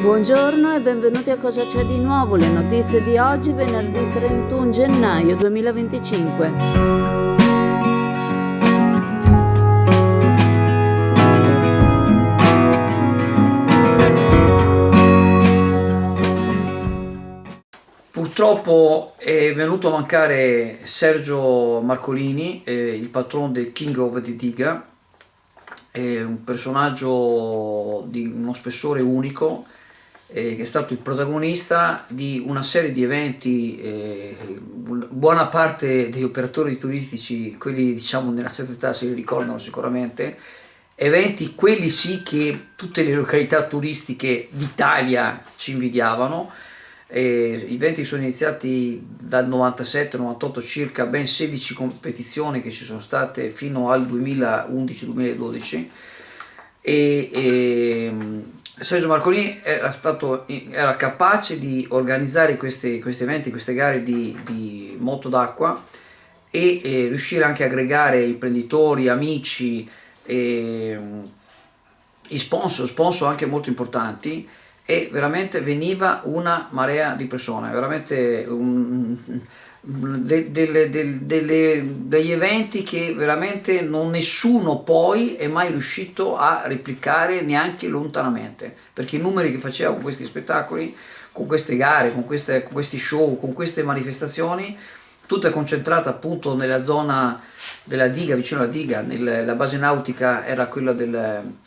Buongiorno e benvenuti a Cosa c'è di nuovo, le notizie di oggi, venerdì 31 gennaio 2025. Purtroppo è venuto a mancare Sergio Marcolini, il patrono del King of the Diga, è un personaggio di uno spessore unico, che è stato il protagonista di una serie di eventi. Buona parte degli operatori turistici, quelli diciamo nella certa età, se li ricordano sicuramente, eventi quelli sì che tutte le località turistiche d'Italia ci invidiavano. I eventi sono iniziati dal 97-98, circa ben 16 competizioni che ci sono state fino al 2011-2012 e Sergio Marcolini era capace di organizzare questi eventi, queste gare di moto d'acqua e riuscire anche a aggregare imprenditori, amici e sponsor anche molto importanti, e veramente veniva una marea di persone, veramente degli eventi che veramente nessuno poi è mai riuscito a replicare neanche lontanamente, perché i numeri che faceva con questi spettacoli, con queste gare, con questi show, con queste manifestazioni, tutta concentrata appunto nella zona della diga, vicino alla diga. La base nautica era quella del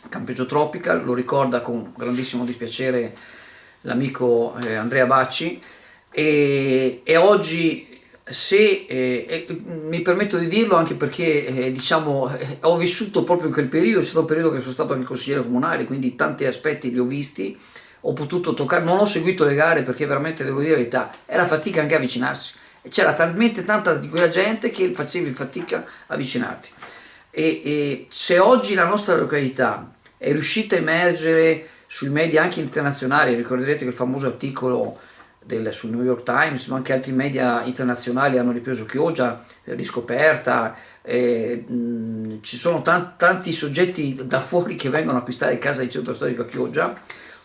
Campeggio Tropical, lo ricorda con grandissimo dispiacere l'amico Andrea Bacci, e oggi, se mi permetto di dirlo anche perché diciamo ho vissuto proprio in quel periodo, è stato un periodo che sono stato anche consigliere comunale, quindi tanti aspetti li ho visti, ho potuto toccare, non ho seguito le gare perché veramente devo dire la verità, era fatica anche avvicinarsi, c'era talmente tanta di quella gente che facevi fatica a avvicinarti. E se oggi la nostra località è riuscita a emergere sui media anche internazionali, ricorderete che il famoso articolo sul New York Times, ma anche altri media internazionali hanno ripreso Chioggia, riscoperta, ci sono tanti soggetti da fuori che vengono a acquistare casa di centro storico a Chioggia,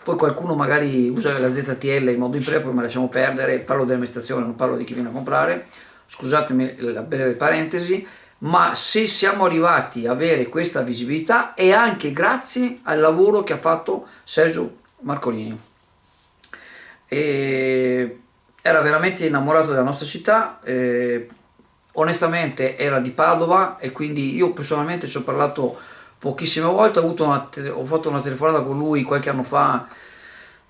poi qualcuno magari usa la ZTL in modo improprio, ma lasciamo perdere, parlo dell'amministrazione, non parlo di chi viene a comprare, scusatemi la breve parentesi. Ma se siamo arrivati a avere questa visibilità è anche grazie al lavoro che ha fatto Sergio Marcolini. Era veramente innamorato della nostra città, onestamente era di Padova, e quindi io personalmente ci ho parlato pochissime volte, ho fatto una telefonata con lui qualche anno fa,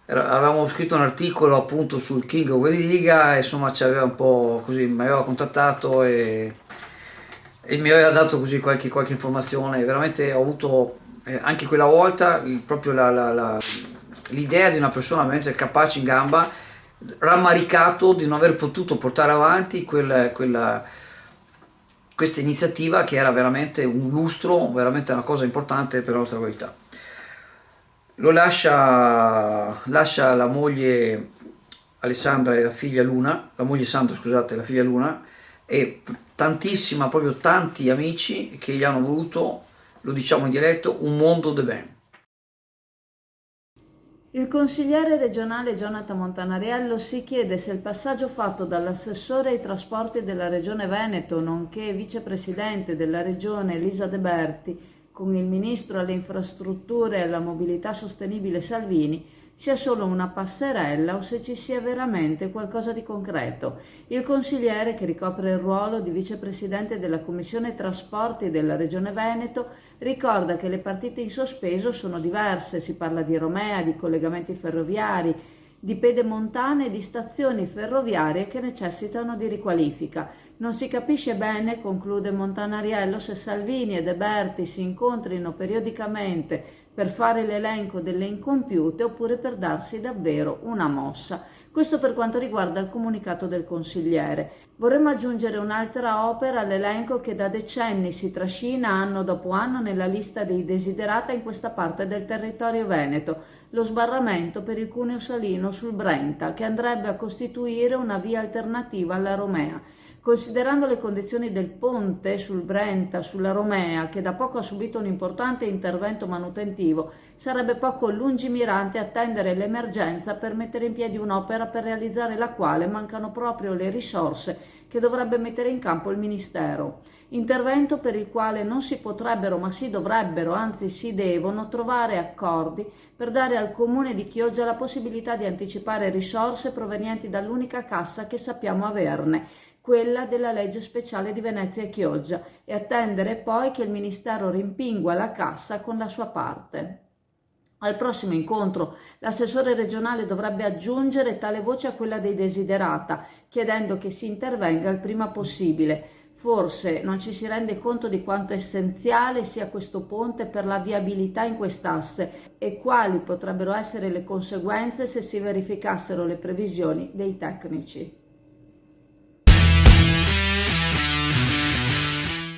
avevamo scritto un articolo appunto sul King of the Diga, insomma ci aveva un po' così, mi aveva contattato e mi aveva dato così qualche informazione. Veramente ho avuto anche quella volta proprio l'idea di una persona veramente capace in gamba, rammaricato di non aver potuto portare avanti questa iniziativa che era veramente un lustro, veramente una cosa importante per la nostra qualità. Lo lascia la moglie Alessandra e la figlia Luna, la moglie Sandra scusate, e la figlia Luna, e proprio tanti amici che gli hanno voluto, lo diciamo in dialetto, un mondo de ben. Il consigliere regionale Jonathan Montanariello si chiede se il passaggio fatto dall'assessore ai trasporti della Regione Veneto, nonché vicepresidente della Regione Elisa De Berti, con il ministro alle infrastrutture e alla mobilità sostenibile Salvini, sia solo una passerella o se ci sia veramente qualcosa di concreto. Il consigliere, che ricopre il ruolo di vicepresidente della Commissione Trasporti della Regione Veneto, ricorda che le partite in sospeso sono diverse, si parla di Romea, di collegamenti ferroviari, di pedemontane e di stazioni ferroviarie che necessitano di riqualifica. Non si capisce bene, conclude Montanariello, se Salvini e De Berti si incontrino periodicamente per fare l'elenco delle incompiute oppure per darsi davvero una mossa. Questo per quanto riguarda il comunicato del consigliere. Vorremmo aggiungere un'altra opera all'elenco che da decenni si trascina anno dopo anno nella lista dei desiderata in questa parte del territorio veneto, lo sbarramento per il cuneo salino sul Brenta, che andrebbe a costituire una via alternativa alla Romea. Considerando le condizioni del ponte sul Brenta, sulla Romea, che da poco ha subito un importante intervento manutentivo, Sarebbe poco lungimirante attendere l'emergenza per mettere in piedi un'opera per realizzare la quale mancano proprio le risorse che dovrebbe mettere in campo il Ministero. Intervento per il quale non si potrebbero, ma si dovrebbero, anzi si devono, trovare accordi per dare al Comune di Chioggia la possibilità di anticipare risorse provenienti dall'unica cassa che sappiamo averne, quella della legge speciale di Venezia e Chioggia, e attendere poi che il Ministero rimpingua la cassa con la sua parte. Al prossimo incontro l'assessore regionale dovrebbe aggiungere tale voce a quella dei desiderata, chiedendo che si intervenga il prima possibile. Forse non ci si rende conto di quanto essenziale sia questo ponte per la viabilità in quest'asse e quali potrebbero essere le conseguenze se si verificassero le previsioni dei tecnici.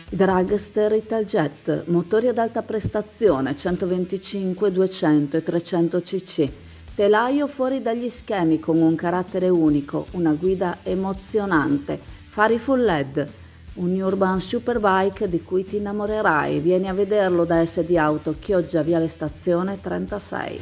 Dragster Italjet, motori ad alta prestazione 125, 200 e 300 cc, telaio fuori dagli schemi con un carattere unico, una guida emozionante, fari full LED, un urban superbike di cui ti innamorerai. Vieni a vederlo da SD Auto, Chioggia, Viale Stazione 36.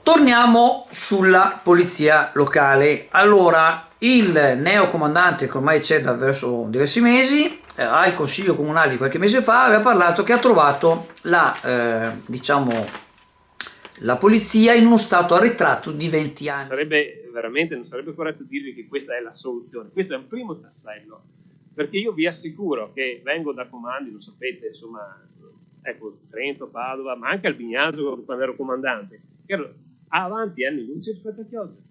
Torniamo sulla polizia locale. Allora, il neocomandante, che ormai c'è da verso diversi mesi, al consiglio comunale di qualche mese fa, aveva parlato che ha trovato la polizia in uno stato arretrato di 20 anni. Non sarebbe corretto dirvi che questa è la soluzione. Questo è un primo tassello, perché io vi assicuro che vengo da comandi, lo sapete, insomma, ecco, Trento, Padova, ma anche Albignasio quando ero comandante, che ha avanti anni luce rispetto a Chioggia.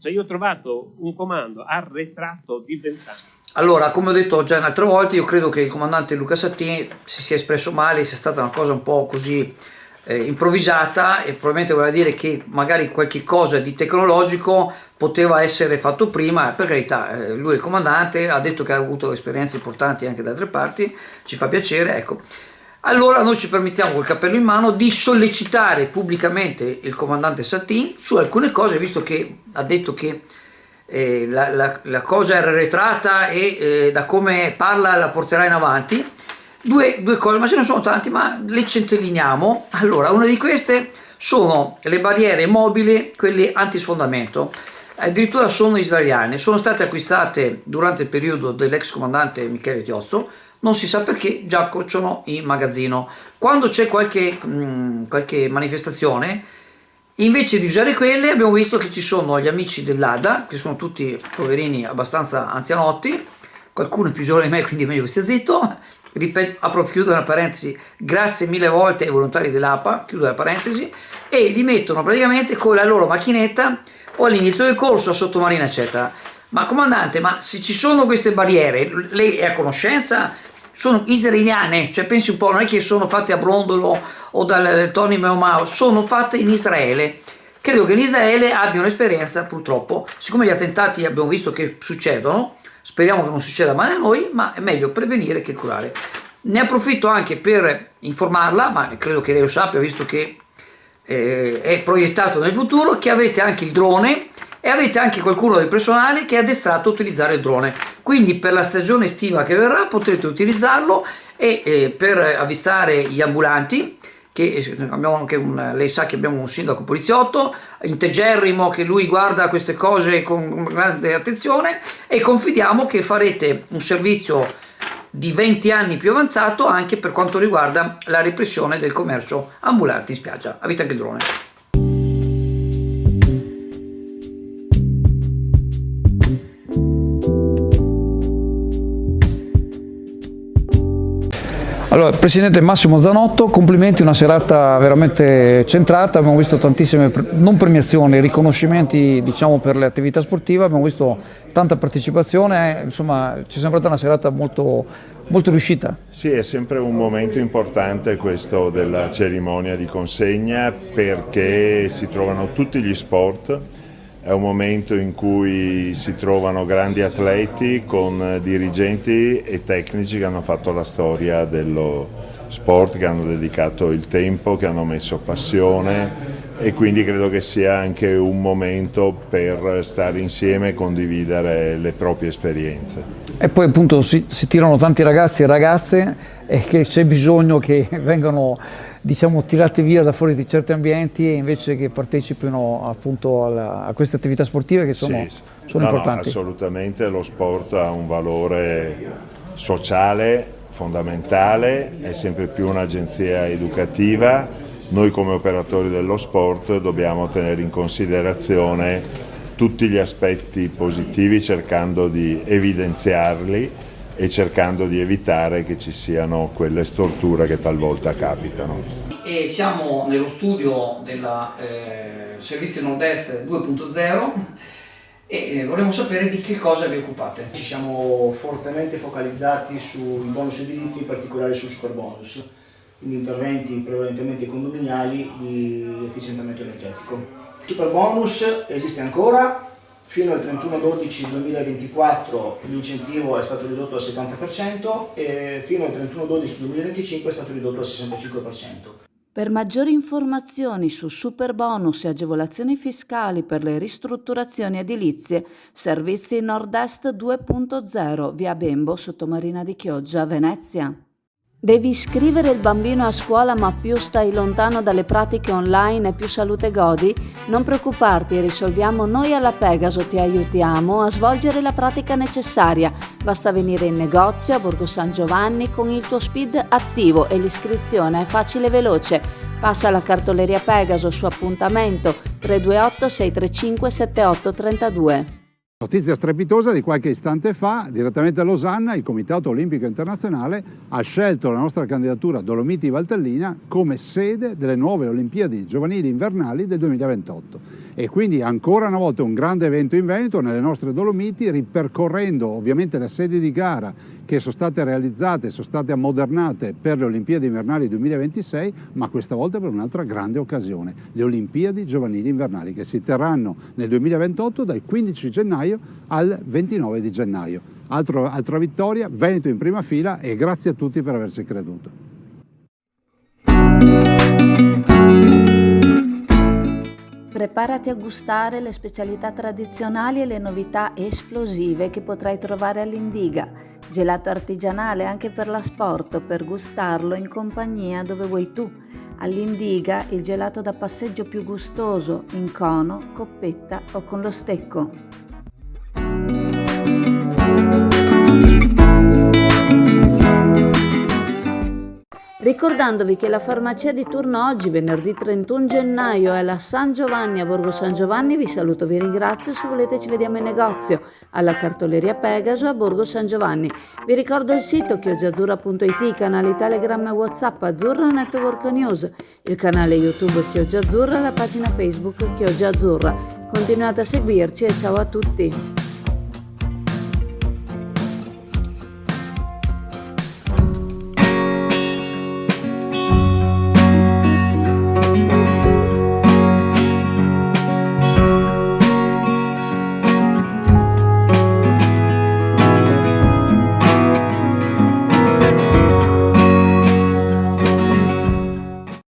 Cioè io ho trovato un comando arretrato di 20 anni. Allora, come ho detto già un'altra volta, io credo che il comandante Luca Sattini si sia espresso male, sia stata una cosa un po' così improvvisata, e probabilmente voleva dire che magari qualche cosa di tecnologico poteva essere fatto prima. Per carità, lui è il comandante, ha detto che ha avuto esperienze importanti anche da altre parti, ci fa piacere, ecco. Allora noi ci permettiamo col cappello in mano di sollecitare pubblicamente il comandante Sattini su alcune cose, visto che ha detto che la cosa era arretrata e da come parla la porterà in avanti. Due cose, ma ce ne sono tanti, ma le centelliniamo. Allora, una di queste sono le barriere mobili, quelle antisfondamento. Addirittura sono israeliane, sono state acquistate durante il periodo dell'ex comandante Michele Tiozzo. Non si sa perché già cocciono in magazzino. Quando c'è qualche manifestazione, invece di usare quelle, abbiamo visto che ci sono gli amici dell'ADA, che sono tutti poverini abbastanza anzianotti, qualcuno è più giovane di me, quindi è meglio che stia zitto. Ripeto, chiudo una parentesi, grazie mille volte ai volontari dell'APA, chiudo la parentesi, e li mettono praticamente con la loro macchinetta o all'inizio del corso a sottomarina, eccetera. Ma comandante, ma se ci sono queste barriere, lei è a conoscenza? Sono israeliane, cioè pensi un po', non è che sono fatte a Brondolo o dal Tony Meomao, sono fatte in Israele. Credo che in Israele abbiano esperienza, purtroppo, siccome gli attentati abbiamo visto che succedono, speriamo che non succeda mai a noi, ma è meglio prevenire che curare. Ne approfitto anche per informarla, ma credo che lei lo sappia, visto che è proiettato nel futuro, che avete anche il drone e avete anche qualcuno del personale che è addestrato a utilizzare il drone. Quindi per la stagione estiva che verrà potrete utilizzarlo e per avvistare gli ambulanti, che abbiamo anche lei sa che abbiamo un sindaco poliziotto integerrimo, che lui guarda queste cose con grande attenzione, e confidiamo che farete un servizio di 20 anni più avanzato anche per quanto riguarda la repressione del commercio ambulante in spiaggia. Avete anche il drone. Allora, Presidente Massimo Zanotto, complimenti, una serata veramente centrata, abbiamo visto tantissime, non premiazioni, riconoscimenti, diciamo, per le attività sportive, abbiamo visto tanta partecipazione, insomma ci è sembrata una serata molto riuscita. Sì, è sempre un momento importante questo della cerimonia di consegna, perché si trovano tutti gli sport. È un momento in cui si trovano grandi atleti con dirigenti e tecnici che hanno fatto la storia dello sport, che hanno dedicato il tempo, che hanno messo passione e quindi credo che sia anche un momento per stare insieme e condividere le proprie esperienze. E poi appunto si tirano tanti ragazzi e ragazze e che c'è bisogno che vengano, diciamo, tirati via da fuori di certi ambienti e invece che partecipino appunto a queste attività sportive che sono importanti. No, assolutamente, lo sport ha un valore sociale fondamentale, è sempre più un'agenzia educativa. Noi come operatori dello sport dobbiamo tenere in considerazione tutti gli aspetti positivi cercando di evidenziarli e cercando di evitare che ci siano quelle storture che talvolta capitano. E siamo nello studio del Servizio Nord-Est 2.0 e vorremmo sapere di che cosa vi occupate. Ci siamo fortemente focalizzati sui bonus edilizi, in particolare sul superbonus, quindi interventi prevalentemente condominiali di efficientamento energetico. Il superbonus esiste ancora, fino al 31/12/2024 l'incentivo è stato ridotto al 70% e fino al 31/12/2025 è stato ridotto al 65%. Per maggiori informazioni su superbonus e agevolazioni fiscali per le ristrutturazioni edilizie, Servizi Nord-Est 2.0, via Bembo, Sottomarina di Chioggia, Venezia. Devi iscrivere il bambino a scuola ma più stai lontano dalle pratiche online e più salute godi? Non preoccuparti, risolviamo noi alla Pegaso, ti aiutiamo a svolgere la pratica necessaria. Basta venire in negozio a Borgo San Giovanni con il tuo SPID attivo e l'iscrizione è facile e veloce. Passa alla cartoleria Pegaso su appuntamento 328 635 7832. Notizia strepitosa di qualche istante fa, direttamente a Losanna, il Comitato Olimpico Internazionale ha scelto la nostra candidatura Dolomiti Valtellina come sede delle nuove Olimpiadi giovanili invernali del 2028. E quindi ancora una volta un grande evento in Veneto, nelle nostre Dolomiti, ripercorrendo ovviamente le sedi di gara che sono state realizzate, sono state ammodernate per le Olimpiadi invernali 2026, ma questa volta per un'altra grande occasione, le Olimpiadi giovanili invernali che si terranno nel 2028 dal 15 gennaio al 29 di gennaio. Altra vittoria, Veneto in prima fila e grazie a tutti per averci creduto. Preparati a gustare le specialità tradizionali e le novità esplosive che potrai trovare all'Indiga. Gelato artigianale anche per l'asporto, per gustarlo in compagnia dove vuoi tu. All'Indiga il gelato da passeggio più gustoso, in cono, coppetta o con lo stecco. Ricordandovi che la farmacia di turno oggi, venerdì 31 gennaio, è la San Giovanni a Borgo San Giovanni. Vi saluto, vi ringrazio. Se volete ci vediamo in negozio alla cartoleria Pegaso a Borgo San Giovanni. Vi ricordo il sito chioggiaazzurra.it, i canali Telegram e WhatsApp Azzurra Network News, il canale YouTube Chioggia Azzurra e la pagina Facebook Chioggia Azzurra. Continuate a seguirci e ciao a tutti!